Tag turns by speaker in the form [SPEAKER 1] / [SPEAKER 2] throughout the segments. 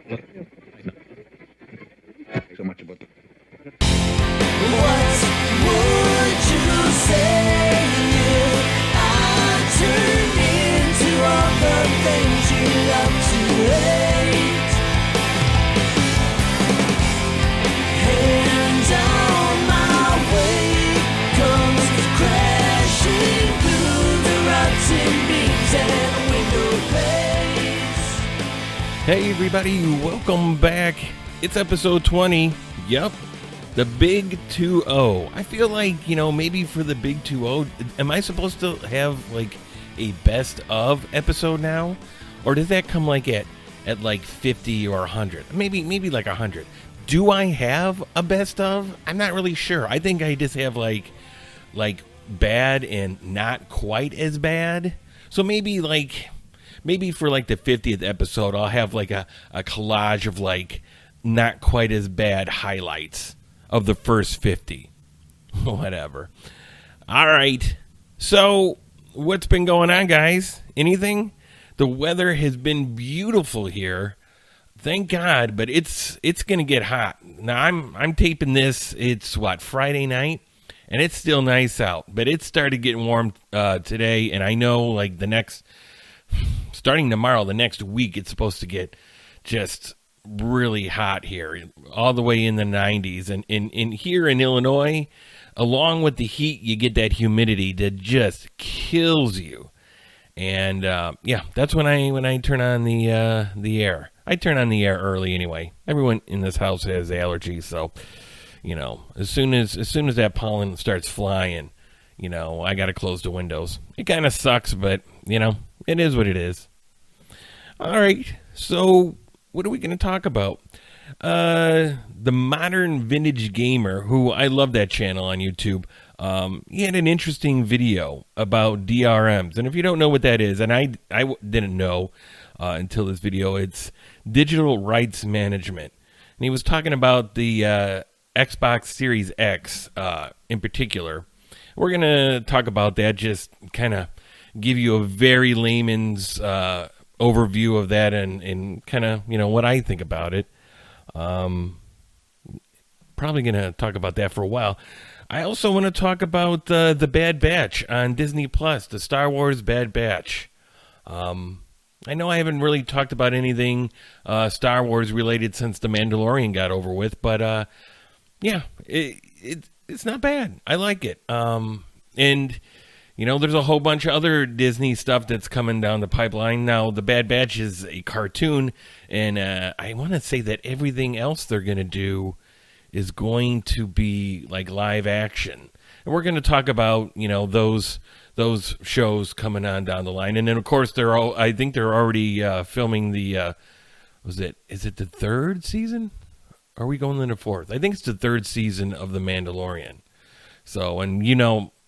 [SPEAKER 1] So much about the
[SPEAKER 2] What would you say if I turned into all the things you love to hate? And on my way comes crashing through the rotten beams and window panes.
[SPEAKER 3] Hey everybody, welcome back. It's episode 20. Yep, the big 2-0. I feel like, maybe for the big 2-0, am I supposed to have like a best of episode now? Or does that come like at like 50 or 100? Maybe like 100. Do I have a best of? I'm not really sure. I think I just have like bad and not quite as bad. So maybe for like the 50th episode, I'll have like a collage of like not quite as bad highlights of the first 50. Whatever. All right. So what's been going on, guys? Anything? The weather has been beautiful here. Thank God, but it's going to get hot. Now I'm taping this. It's Friday night, and it's still nice out, but it started getting warm today, and I know like starting tomorrow, the next week, it's supposed to get just really hot here, all the way in the 90s. And in here in Illinois, along with the heat, you get that humidity that just kills you. And that's when I turn on the air. I turn on the air early anyway. Everyone in this house has allergies, so as soon as that pollen starts flying, I got to close the windows. It kind of sucks, but it is what it is. All right, so what are we going to talk about? The Modern Vintage Gamer, who I love that channel on YouTube. He had an interesting video about DRMs, and if you don't know what that is, and I didn't know until this video, it's digital rights management. And he was talking about the Xbox Series X in particular. We're going to talk about that, just kind of give you a very layman's overview of that and kind of, what I think about it. Probably going to talk about that for a while. I also want to talk about the Bad Batch on Disney Plus, the Star Wars Bad Batch. I know I haven't really talked about anything Star Wars related since The Mandalorian got over with, but it's not bad. I like it. And there's a whole bunch of other Disney stuff that's coming down the pipeline. Now, The Bad Batch is a cartoon, and I want to say that everything else they're going to do is going to be like live action. And we're going to talk about, those shows coming on down the line. And then, of course, I think they're already filming the, is it the third season? Are we going into the fourth? I think it's the third season of The Mandalorian. So, and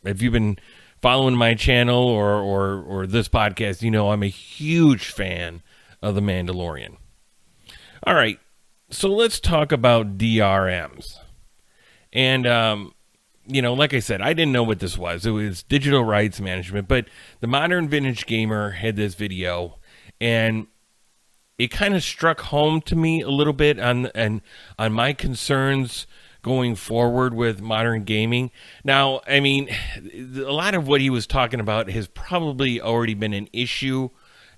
[SPEAKER 3] if you've been following my channel or this podcast, I'm a huge fan of The Mandalorian. All right, so let's talk about DRMs. And, like I said, I didn't know what this was. It was digital rights management, but the Modern Vintage Gamer had this video, and it kind of struck home to me a little bit on my concerns going forward with modern gaming. Now, I mean, a lot of what he was talking about has probably already been an issue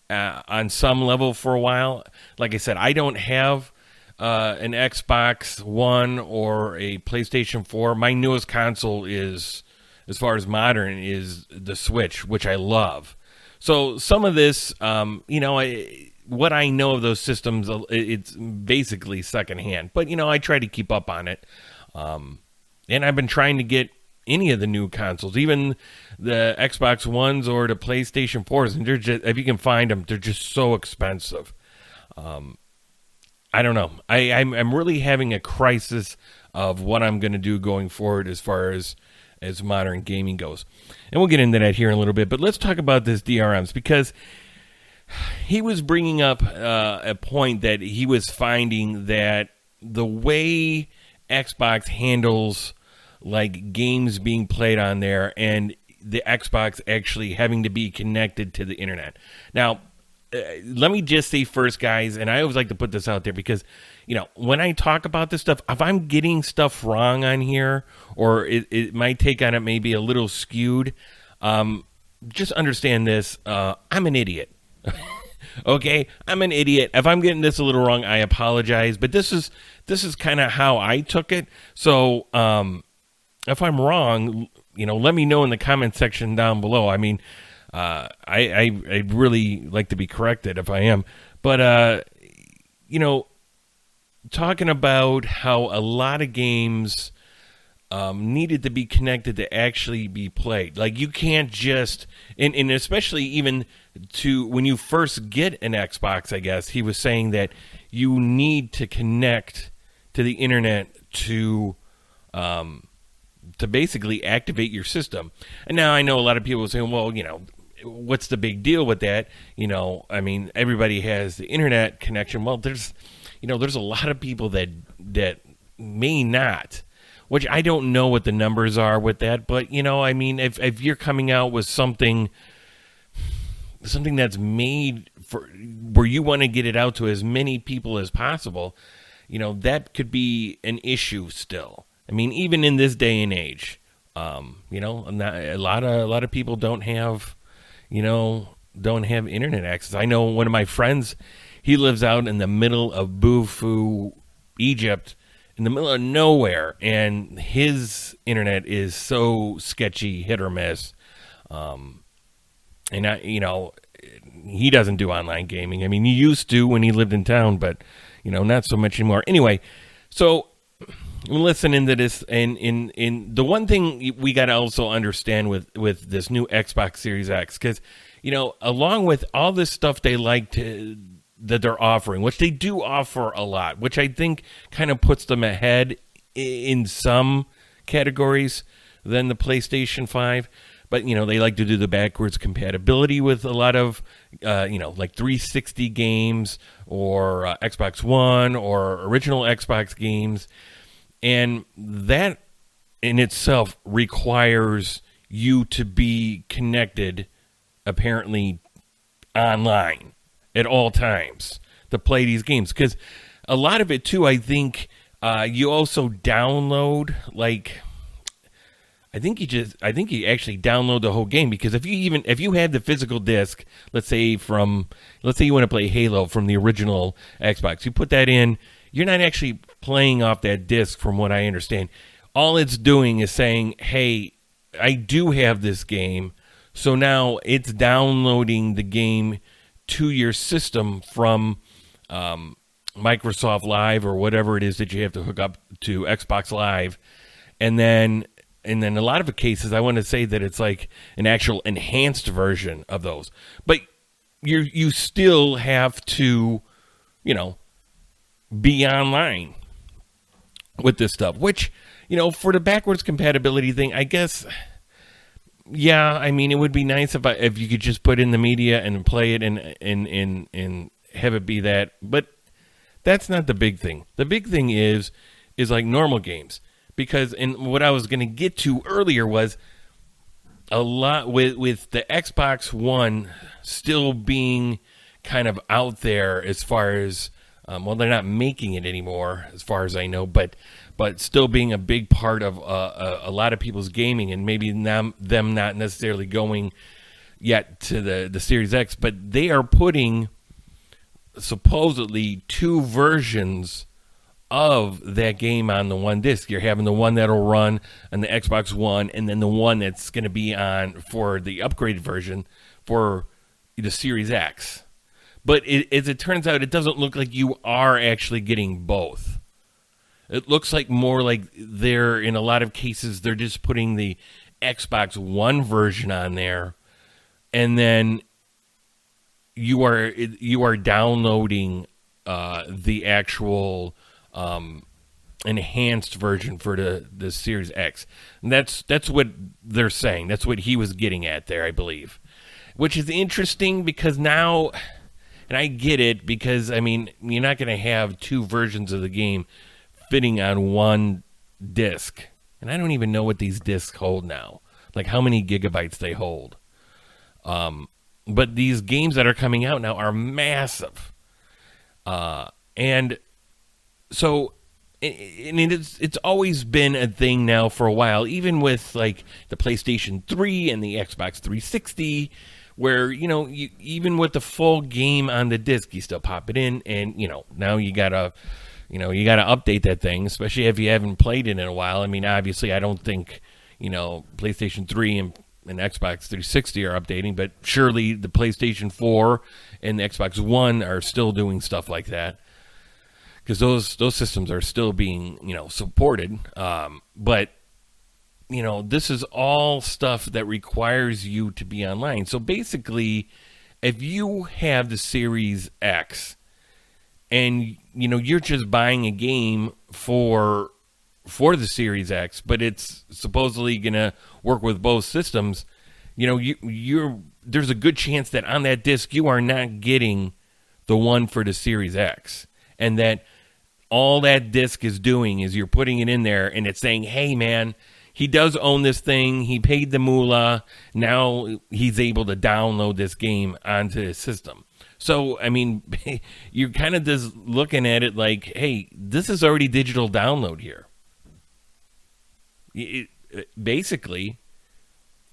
[SPEAKER 3] on some level for a while. Like I said, I don't have an Xbox One or a PlayStation 4. My newest console is, as far as modern, is the Switch, which I love. So some of this, what I know of those systems, it's basically secondhand. But, I try to keep up on it. And I've been trying to get any of the new consoles, even the Xbox Ones or the PlayStation 4s. And they're just, if you can find them, they're just so expensive. I don't know. I'm really having a crisis of what I'm going to do going forward as far as modern gaming goes. And we'll get into that here in a little bit. But let's talk about this DRMs, because he was bringing up a point that he was finding that the way Xbox handles like games being played on there and the Xbox actually having to be connected to the internet. Now, let me just say first, guys, and I always like to put this out there because, when I talk about this stuff, if I'm getting stuff wrong on here or my take on it may be a little skewed, just understand this. I'm an idiot. Okay, I'm an idiot. If I'm getting this a little wrong, I apologize. But this is kind of how I took it. So if I'm wrong, let me know in the comment section down below. I mean, I'd really like to be corrected if I am. But talking about how a lot of games needed to be connected to actually be played. Like you can't just, and especially even to when you first get an Xbox, I guess he was saying that you need to connect to the internet to basically activate your system. And now I know a lot of people are saying, well, what's the big deal with that? I mean, everybody has the internet connection. Well, there's a lot of people that may not. Which I don't know what the numbers are with that, but I mean, if you're coming out with something that's made for where you want to get it out to as many people as possible, that could be an issue still. I mean, even in this day and age, a lot of people don't have internet access. I know one of my friends, he lives out in the middle of Bufu, Egypt, in the middle of nowhere, and his internet is so sketchy, hit or miss. And he doesn't do online gaming. I mean, he used to when he lived in town, but not so much anymore. Anyway, so listen into this, and in the one thing we got to also understand with this new Xbox Series X, because along with all this stuff they like to that they're offering, which they do offer a lot, which I think kind of puts them ahead in some categories than the PlayStation 5. But, they like to do the backwards compatibility with a lot of, like 360 games or Xbox One or original Xbox games. And that in itself requires you to be connected, apparently, online at all times to play these games, because a lot of it too, I think you also download, like I think you actually download the whole game, because if you have the physical disc, let's say you want to play Halo from the original Xbox, you put that in, you're not actually playing off that disc from what I understand. All it's doing is saying, hey, I do have this game, so now it's downloading the game to your system from Microsoft Live or whatever it is that you have to hook up to Xbox Live. And then a lot of the cases, I want to say that it's like an actual enhanced version of those. But you still have to, be online with this stuff, which, for the backwards compatibility thing, I guess, yeah, I mean, it would be nice if you could just put in the media and play it and have it be that. But that's not the big thing. The big thing is like normal games. Because what I was going to get to earlier was a lot with the Xbox One still being kind of out there as far as, they're not making it anymore as far as I know, but still being a big part of a lot of people's gaming, and maybe them not necessarily going yet to the Series X, but they are putting supposedly 2 versions of that game on the one disc. You're having the one that'll run on the Xbox One, and then the one that's going to be on for the upgraded version for the Series X. But as it turns out, it doesn't look like you are actually getting both. It looks like more like in a lot of cases, they're just putting the Xbox One version on there, and then you are downloading the actual enhanced version for the Series X. And that's what they're saying. That's what he was getting at there, I believe. Which is interesting because now, and I get it, because, I mean, you're not going to have 2 versions of the game fitting on one disc. And I don't even know what these discs hold now. Like how many gigabytes they hold. But these games that are coming out now are massive. And so, and it's always been a thing now for a while, even with like the PlayStation 3 and the Xbox 360, where, even with the full game on the disc, you still pop it in, and, now you gotta update that thing, especially if you haven't played it in a while. I mean, obviously, I don't think, PlayStation 3 and Xbox 360 are updating, but surely the PlayStation 4 and the Xbox One are still doing stuff like that, because those systems are still being, supported. But, this is all stuff that requires you to be online. So basically, if you have the Series X and, you're just buying a game for the Series X, but it's supposedly going to work with both systems, there's a good chance that on that disc you are not getting the one for the Series X, and that all that disc is doing is you're putting it in there and it's saying, hey man, he does own this thing, he paid the moolah, now he's able to download this game onto his system. So, I mean, you're kind of just looking at it like, hey, this is already digital download here. Basically,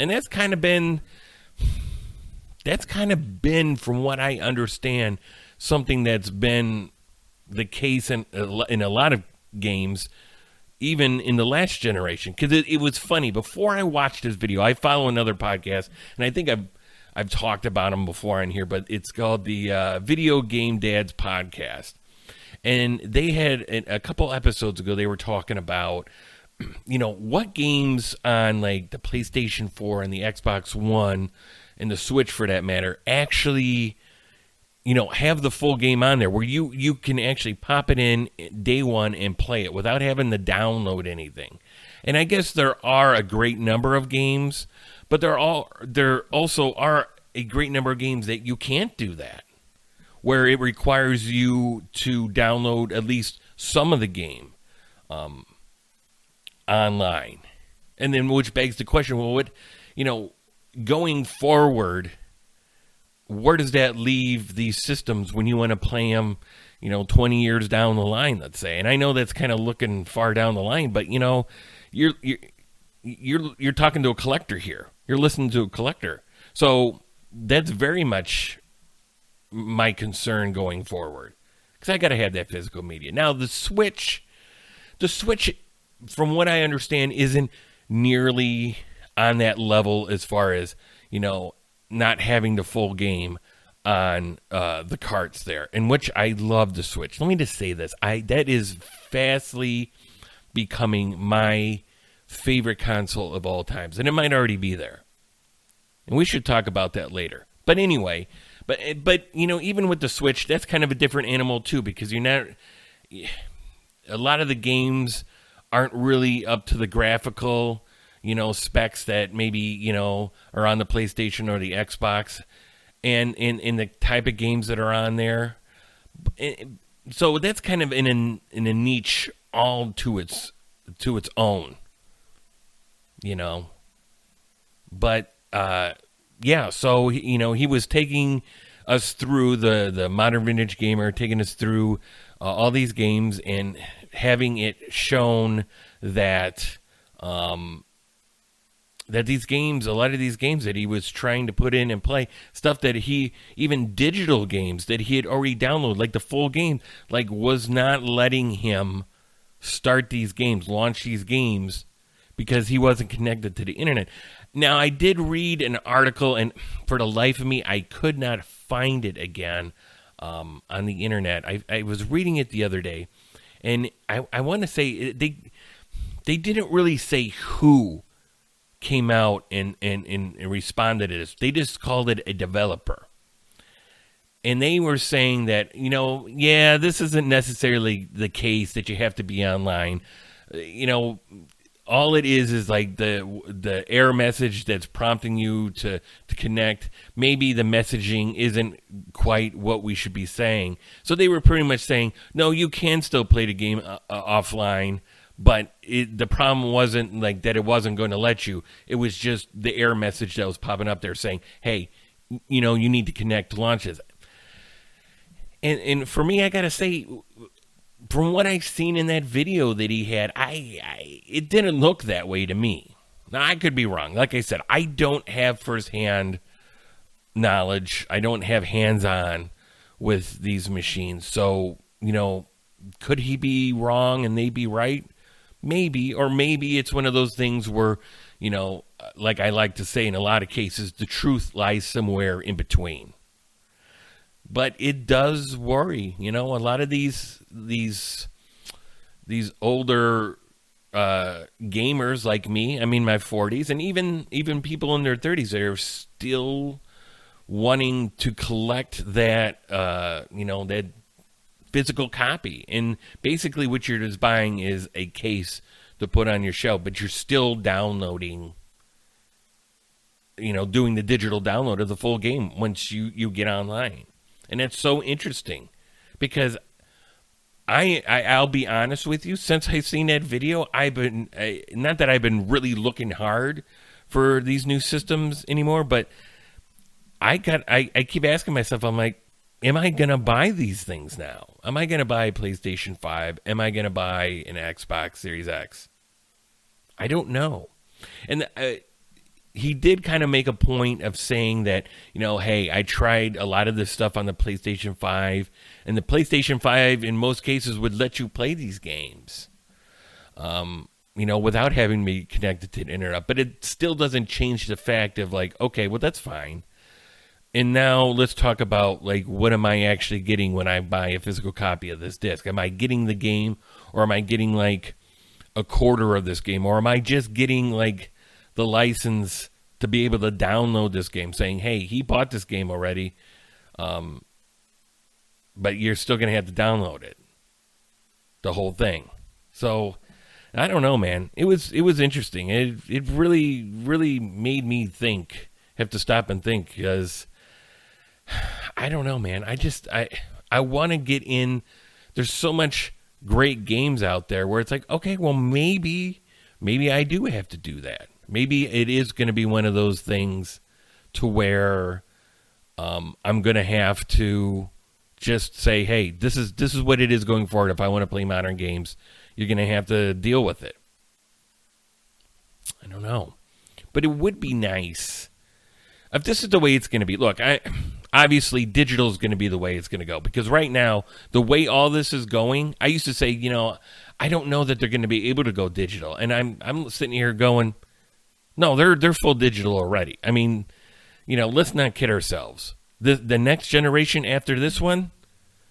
[SPEAKER 3] and that's kind of been, from what I understand, something that's been the case in a lot of games, even in the last generation. Because it was funny, before I watched this video, I follow another podcast, and I think I've talked about them before on here, but it's called the Video Game Dads Podcast. And they had, a couple episodes ago, they were talking about, what games on like the PlayStation 4 and the Xbox One and the Switch, for that matter, actually, have the full game on there, where you can actually pop it in day one and play it without having to download anything. And I guess there are a great number of games, but there also are a great number of games that you can't do that, where it requires you to download at least some of the game online. And then, which begs the question, well, what, going forward, where does that leave these systems when you want to play them, 20 years down the line, let's say? And I know that's kind of looking far down the line, but you're talking to a collector here. You're listening to a collector. So that's very much my concern going forward, because I got to have that physical media. Now, the Switch, from what I understand, isn't nearly on that level as far as, not having the full game on the carts there, in which I love the Switch. Let me just say this. That is fastly becoming my favorite console of all times, and it might already be there. And we should talk about that later. But anyway, but even with the Switch, that's kind of a different animal too, because a lot of the games aren't really up to the graphical, specs that maybe, are on the PlayStation or the Xbox, and in the type of games that are on there. So that's kind of in a niche all to its own, But yeah, so he was taking us through the Modern Vintage Gamer, taking us through all these games and having it shown that that these games, a lot of these games that he was trying to put in and play, stuff that even digital games that he had already downloaded, like the full game, like was not letting him start these games, launch these games, because he wasn't connected to the internet. Now, I did read an article, and for the life of me, I could not find it again on the internet. I was reading it the other day, and I want to say they didn't really say who came out and responded to this. They just called it a developer. And they were saying that, this isn't necessarily the case that you have to be online. All it is like the error message that's prompting you to connect. Maybe the messaging isn't quite what we should be saying. So they were pretty much saying, no, you can still play the game offline, but the problem wasn't like that it wasn't going to let you. It was just the error message that was popping up there saying, hey, you need to connect to launch this. And for me, I gotta say, from what I've seen in that video that he had, it didn't look that way to me. Now, I could be wrong. Like I said, I don't have firsthand knowledge. I don't have hands-on with these machines. So, could he be wrong and they be right? Maybe. Or maybe it's one of those things where, like I like to say in a lot of cases, the truth lies somewhere in between. But it does worry, a lot of these older gamers like me, I mean my 40s, and even people in their 30s are still wanting to collect that that physical copy. And basically what you're just buying is a case to put on your shelf, but you're still downloading, doing the digital download of the full game once you get online. And that's so interesting because I'll be honest with you, since I've seen that video, I've been, not that I've been really looking hard for these new systems anymore, but I keep asking myself, I'm like, am I going to buy these things now? Am I going to buy a PlayStation 5? Am I going to buy an Xbox Series X? I don't know. And he did kind of make a point of saying that, hey, I tried a lot of this stuff on the PlayStation 5, and the PlayStation 5 in most cases would let you play these games, without having to be connected to the internet. But it still doesn't change the fact of like, okay, well, that's fine. And now let's talk about, like, what am I actually getting when I buy a physical copy of this disc? Am I getting the game, or am I getting, like, a quarter of this game? Or am I just getting, like, the license to be able to download this game, saying, hey, he bought this game already, but you're still going to have to download it, the whole thing. So, I don't know, man. It was interesting. It really, really made me have to stop and think, because I don't know, man. I want to get in. There's so much great games out there where it's like, okay, well, maybe I do have to do that. Maybe it is going to be one of those things to where I'm going to have to just say, hey, this is what it is going forward. If I want to play modern games, you're going to have to deal with it. I don't know. But it would be nice if this is the way it's going to be. Look, obviously digital is going to be the way it's going to go, because right now, the way all this is going, I used to say, I don't know that they're going to be able to go digital. And I'm sitting here going, no, they're full digital already. I mean, let's not kid ourselves. The next generation after this one,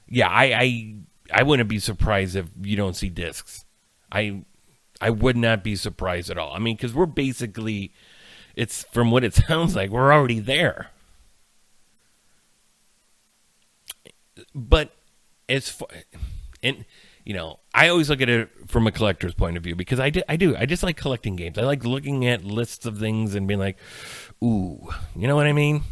[SPEAKER 3] yeah, I wouldn't be surprised if you don't see discs. I would not be surprised at all. I mean, because we're basically, it's from what it sounds like, we're already there. But as far, and I always look at it from a collector's point of view, because I do. I just like collecting games. I like looking at lists of things and being like, ooh, you know what I mean?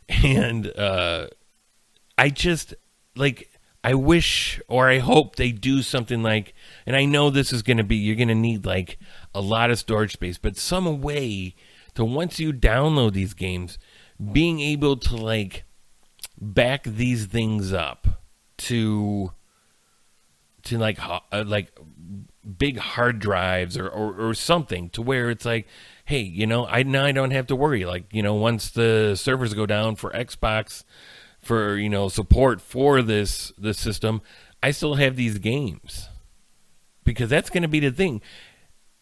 [SPEAKER 3] And I just, like, I wish, or I hope they do something like, and I know this is going to be, you're going to need like a lot of storage space, but some way to, once you download these games, being able to like back these things up to like big hard drives or something, to where it's like, hey, I don't have to worry. Like, once the servers go down for Xbox, for, support for this system, I still have these games. Because that's going to be the thing.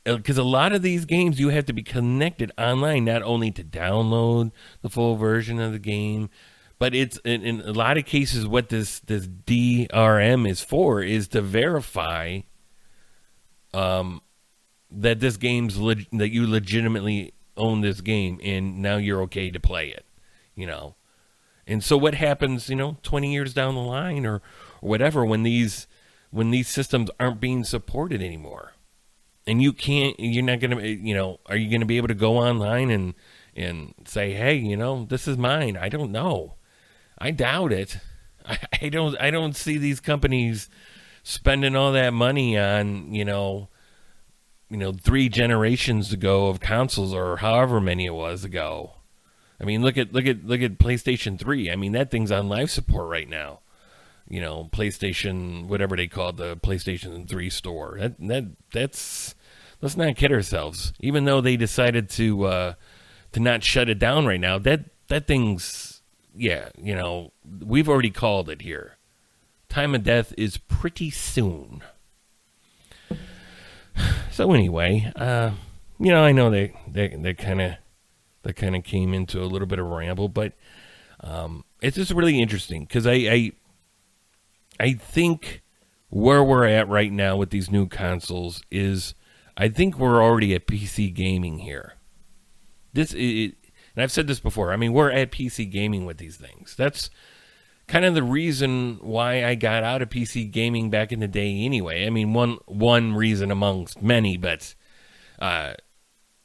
[SPEAKER 3] Because a lot of these games, you have to be connected online, not only to download the full version of the game, but it's in a lot of cases what this DRM is for is to verify that this game's that you legitimately own this game, and now you're okay to play it, And so what happens, 20 years down the line or whatever, when these systems aren't being supported anymore, and you're not going to, are you going to be able to go online and say, hey, this is mine? I don't know. I doubt it. I don't see these companies spending all that money on, 3 generations ago of consoles, or however many it was ago, I mean, look at PlayStation 3. I mean, that thing's on live support right now. You know, PlayStation, whatever they call the PlayStation 3 store. That's let's not kid ourselves. Even though they decided to not shut it down right now, that thing's, yeah, you know, we've already called it here. Time of death is pretty soon. So anyway, you know, I know they kind of came into a little bit of a ramble, but it's just really interesting because I think where we're at right now with these new consoles is, I think we're already at PC gaming here. And I've said this before. I mean, we're at PC gaming with these things. That's kind of the reason why I got out of PC gaming back in the day anyway. I mean, one reason amongst many, but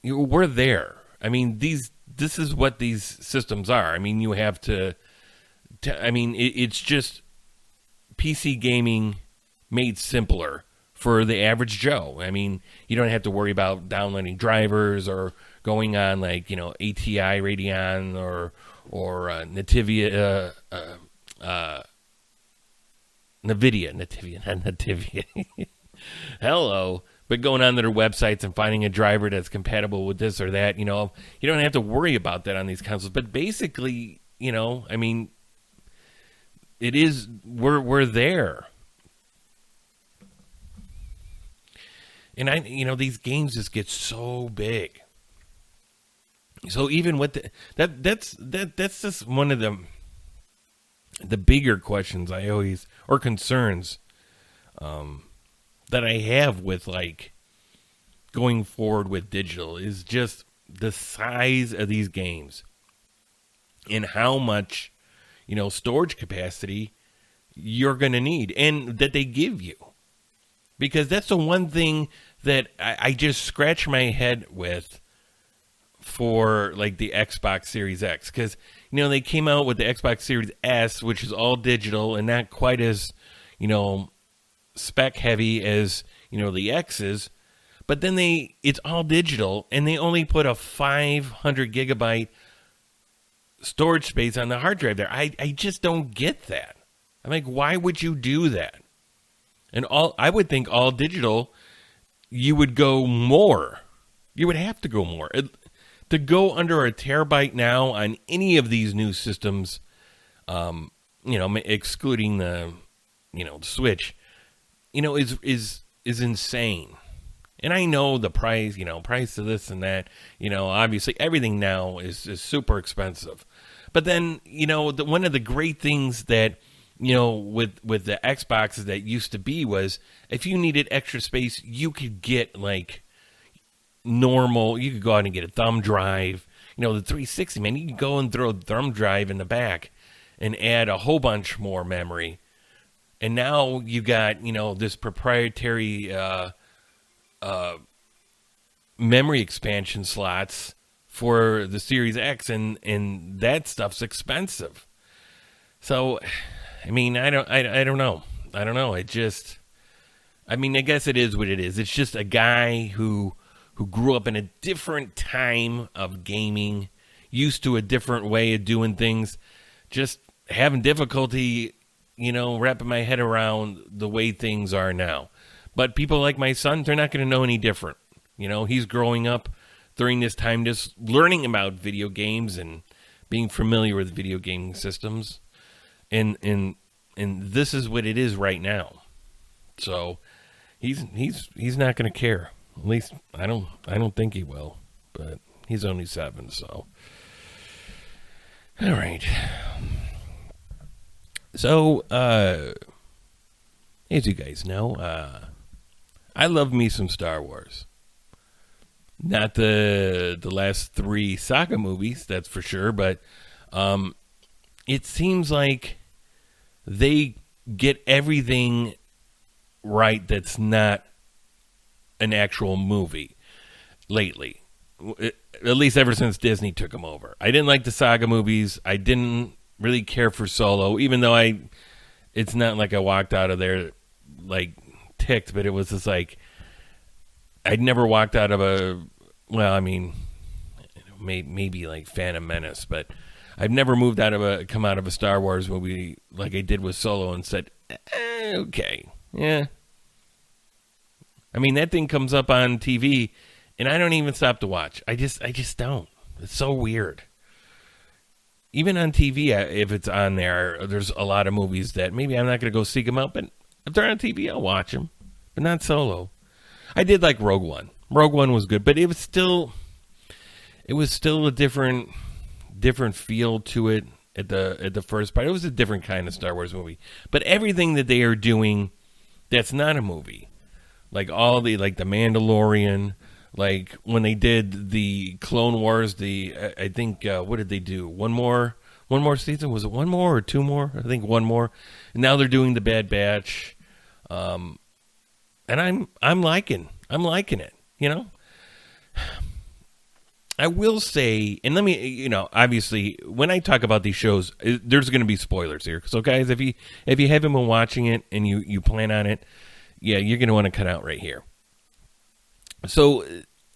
[SPEAKER 3] we're there. I mean, this is what these systems are. I mean, you have to I mean, it's just PC gaming made simpler for the average Joe. I mean, you don't have to worry about downloading drivers or going on like, you know, ATI Radeon or Nvidia, not Nvidia. Hello. But going on to their websites and finding a driver that's compatible with this or that, you know, you don't have to worry about that on these consoles. But basically, you know, I mean, it is, we're there. And you know, these games just get so big. So even with that's just one of the bigger questions I always, or concerns, that I have with like going forward with digital is just the size of these games and how much, you know, storage capacity you're going to need and that they give you. Because that's the one thing that I just scratch my head with for like the Xbox Series X. Because, you know, they came out with the Xbox Series S, which is all digital and not quite as, you know, spec heavy as, you know, the X is. But then it's all digital and they only put a 500 gigabyte storage space on the hard drive there. I just don't get that. I'm like, why would you do that? And I would think all digital, you would go more. You would have to go more. To go under a terabyte now on any of these new systems, you know, excluding the, you know, the Switch, you know, is insane. And I know the price, you know, price of this and that, you know, obviously everything now is super expensive. But then, you know, one of the great things that, you know, with the Xboxes that used to be was if you needed extra space, you could get like normal, you could go out and get a thumb drive. You know, the 360, man, you could go and throw a thumb drive in the back and add a whole bunch more memory. And now you got, you know, this proprietary memory expansion slots for the Series X, and that stuff's expensive. So, I mean, I don't know. I don't know. It just, I mean, I guess it is what it is. It's just a guy who grew up in a different time of gaming, used to a different way of doing things, just having difficulty, you know, wrapping my head around the way things are now. But people like my son, they're not going to know any different. You know, he's growing up during this time just learning about video games and being familiar with video gaming systems. And this is what it is right now. So he's not going to care. At least I don't think he will. But he's only 7, so all right. So as you guys know, I love me some Star Wars. Not the last 3 saga movies, that's for sure, but it seems like they get everything right that's not an actual movie lately. At least ever since Disney took them over. I didn't like the saga movies. I didn't really care for Solo, even though it's not like I walked out of there like ticked, but it was just like I'd never walked out of well, I mean, maybe like Phantom Menace, but I've never come out of a Star Wars movie like I did with Solo and said, okay, yeah. I mean, that thing comes up on TV, and I don't even stop to watch. I just don't. It's so weird. Even on TV, if it's on there's a lot of movies that maybe I'm not going to go seek them out, but if they're on TV, I'll watch them, but not Solo. I did like Rogue One. Rogue One was good, but it was still a different feel to it at the first part. It was a different kind of Star Wars movie. But everything that they are doing, that's not a movie. Like the Mandalorian, like when they did the Clone Wars, I think what did they do? One more season? Was it one more or two more? I think one more. And now they're doing the Bad Batch. And I'm liking it, you know? I will say, and let me, obviously, when I talk about these shows, there's going to be spoilers here. So, guys, if you haven't been watching it and you plan on it, yeah, you're going to want to cut out right here. So,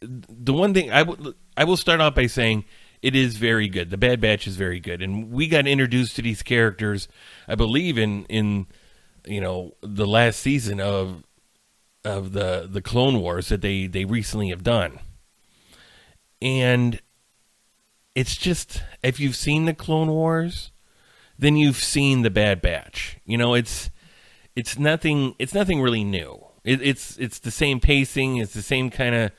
[SPEAKER 3] the one thing I will start off by saying it is very good. The Bad Batch is very good, and we got introduced to these characters, I believe, in the last season of the Clone Wars that they recently have done. And it's just, if you've seen the Clone Wars, then you've seen the Bad Batch. It's nothing really new. It's the same pacing, it's the same kind of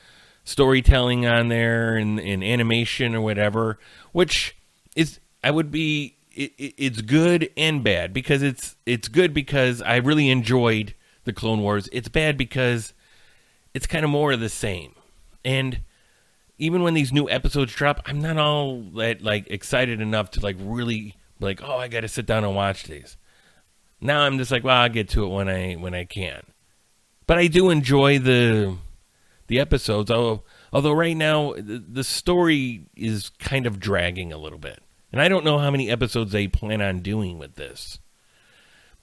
[SPEAKER 3] storytelling on there and animation or whatever, which is it's good and bad, because it's good because I really enjoyed the Clone Wars. It's bad because it's kind of more of the same. And even when these new episodes drop, I'm not all that excited enough to really oh, I got to sit down and watch these. Now I'm just well, I'll get to it when I can. But I do enjoy the episodes, although right now the story is kind of dragging a little bit. And I don't know how many episodes they plan on doing with this.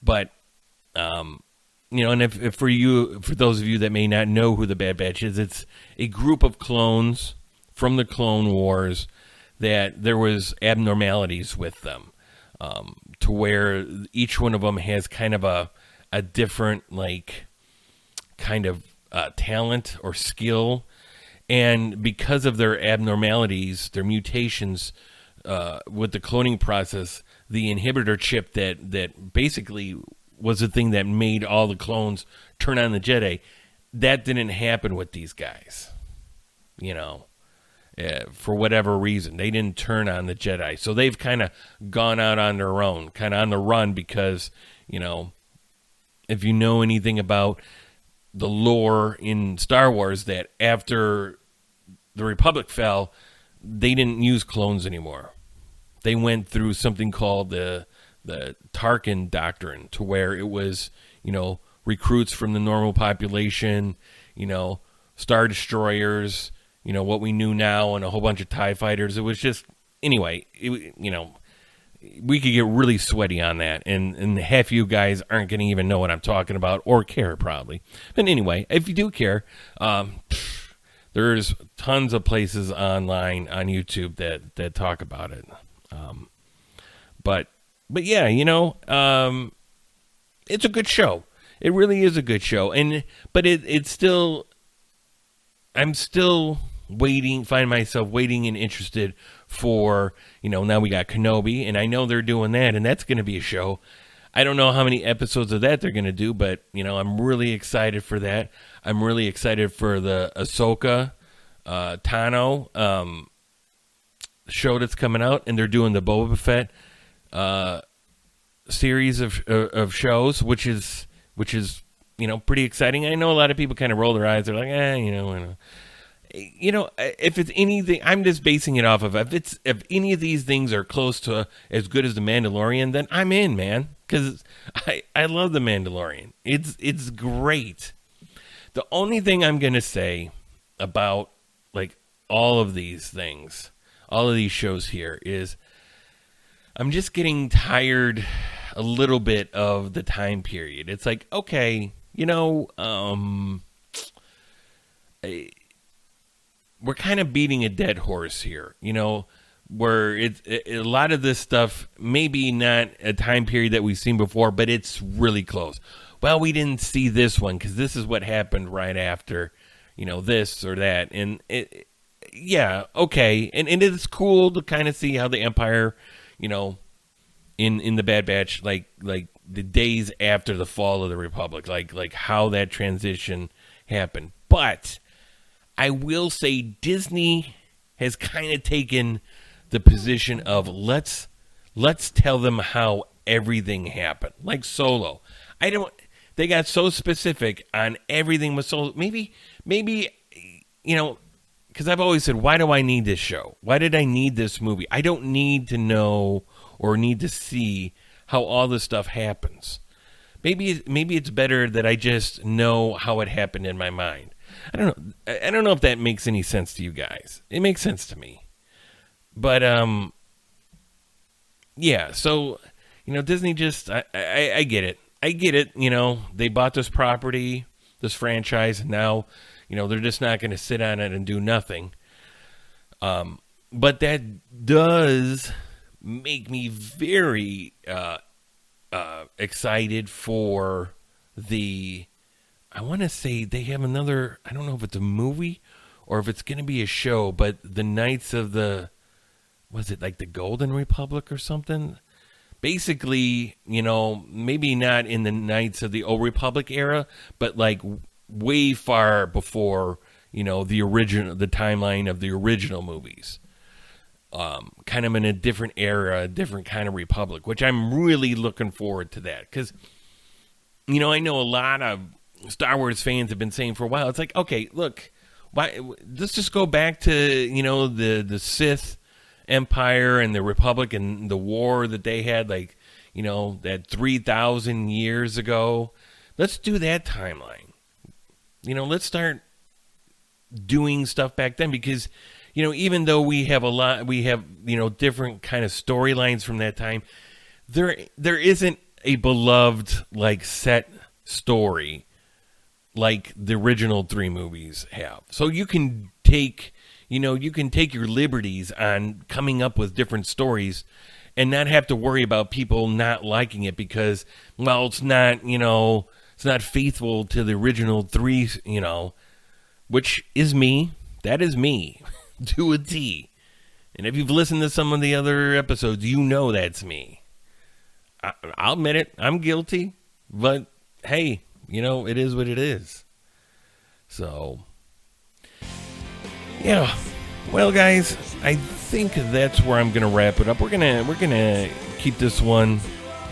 [SPEAKER 3] But and if for those of you that may not know who the Bad Batch is, it's a group of clones from the Clone Wars that there was abnormalities with them, to where each one of them has kind of a different kind of talent or skill, and because of their abnormalities, their mutations with the cloning process, the inhibitor chip that basically was the thing that made all the clones turn on the Jedi, that didn't happen with these guys. For whatever reason, they didn't turn on the Jedi. So they've kind of gone out on their own, kind of on the run, because, if you know anything about the lore in Star Wars, that after the Republic fell, they didn't use clones anymore. They went through something called the Tarkin Doctrine, to where it was, recruits from the normal population, Star Destroyers, what we knew now, and a whole bunch of TIE fighters. It was just, anyway, we could get really sweaty on that, and half you guys aren't going to even know what I'm talking about or care, probably. But anyway, if you do care, there's tons of places online on YouTube that talk about it. But yeah, it's a good show. It really is a good show, but it's still, I'm still find myself waiting and interested for, now we got Kenobi, and I know they're doing that, and that's going to be a show. I don't know how many episodes of that they're going to do, but, I'm really excited for that. I'm really excited for the Ahsoka Tano show that's coming out, and they're doing the Boba Fett series of shows, which is pretty exciting. I know a lot of people kind of roll their eyes. They're like, if it's anything, I'm just basing it off of, if any of these things are close to as good as The Mandalorian, then I'm in, man, because I love The Mandalorian. It's great. The only thing I'm going to say about all of these things, all of these shows here, is I'm just getting tired a little bit of the time period. It's okay, we're kind of beating a dead horse here, where a lot of this stuff, maybe not a time period that we've seen before, but it's really close. Well, we didn't see this one because this is what happened right after, this or that. And yeah, okay. And it's cool to kind of see how the Empire, in the Bad Batch, like the days after the fall of the Republic, like how that transition happened. But I will say Disney has kind of taken the position of let's tell them how everything happened. Like Solo. They got so specific on everything with Solo. Maybe, because I've always said, why do I need this show? Why did I need this movie? I don't need to know or need to see how all this stuff happens. Maybe it's better that I just know how it happened in my mind. I don't know if that makes any sense to you guys. It makes sense to me. But yeah, so Disney just I get it. I get it, they bought this property, this franchise, and now, they're just not going to sit on it and do nothing. But that does make me very excited for I want to say they have another, I don't know if it's a movie or if it's going to be a show, but the Knights of was it like the Golden Republic or something? Basically, maybe not in the Knights of the Old Republic era, but like way far before, the timeline of the original movies. Kind of in a different era, a different kind of republic, which I'm really looking forward to that. Because, I know a lot of Star Wars fans have been saying for a while, it's like, okay, look, let's just go back to, the Sith Empire and the Republic and the war that they had, like, that 3,000 years ago. Let's do that timeline. Let's start doing stuff back then because, even though we have different kind of storylines from that time, there isn't a beloved, like, set story like the original 3 movies have. So you can take your liberties on coming up with different stories and not have to worry about people not liking it because, well, it's not faithful to the original 3, which is me. That is me to a T. And if you've listened to some of the other episodes, that's me. I'll admit it. I'm guilty. But, hey, it is what it is. So, yeah. Well, guys, I think that's where I'm gonna wrap it up. We're gonna keep this one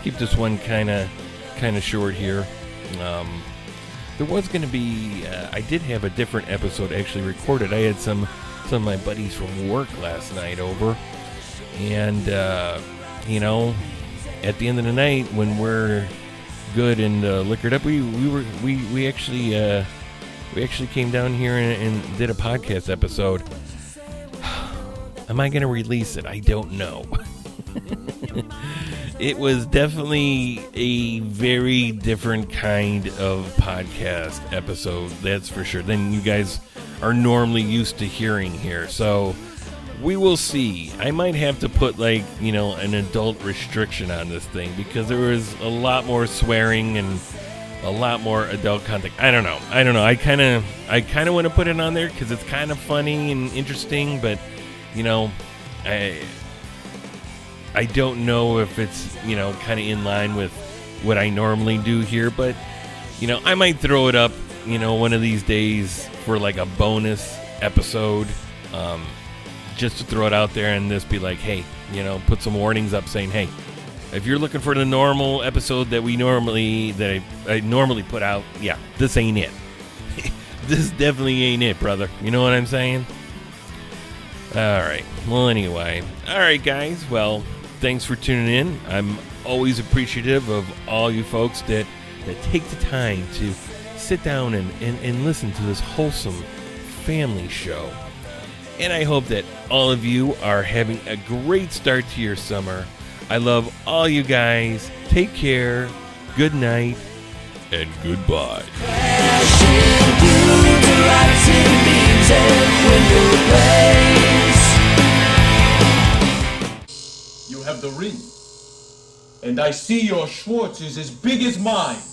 [SPEAKER 3] kind of short here. There was gonna be I did have a different episode actually recorded. I had some of my buddies from work last night over, and at the end of the night when we're good and liquored up, we actually came down here and did a podcast episode. Am I going to release it? I don't know. It was definitely a very different kind of podcast episode, that's for sure, than you guys are normally used to hearing here. So we will see. I might have to put an adult restriction on this thing because there was a lot more swearing and a lot more adult content. I don't know. I kind of want to put it on there because it's kind of funny and interesting, but I don't know if it's kind of in line with what I normally do here, but I might throw it up one of these days for like a bonus episode, just to throw it out there and just be like, hey, put some warnings up saying, hey, if you're looking for the normal episode that I normally put out, yeah, this ain't it. This definitely ain't it, brother. You know what I'm saying? All right. Well, anyway. All right, guys. Well, thanks for tuning in. I'm always appreciative of all you folks that take the time to sit down and listen to this wholesome family show. And I hope that all of you are having a great start to your summer. I love all you guys. Take care. Good night. And goodbye.
[SPEAKER 2] Crashing through the lights in me. games and window plays.
[SPEAKER 4] You have the ring. And I see your Schwartz is as big as mine.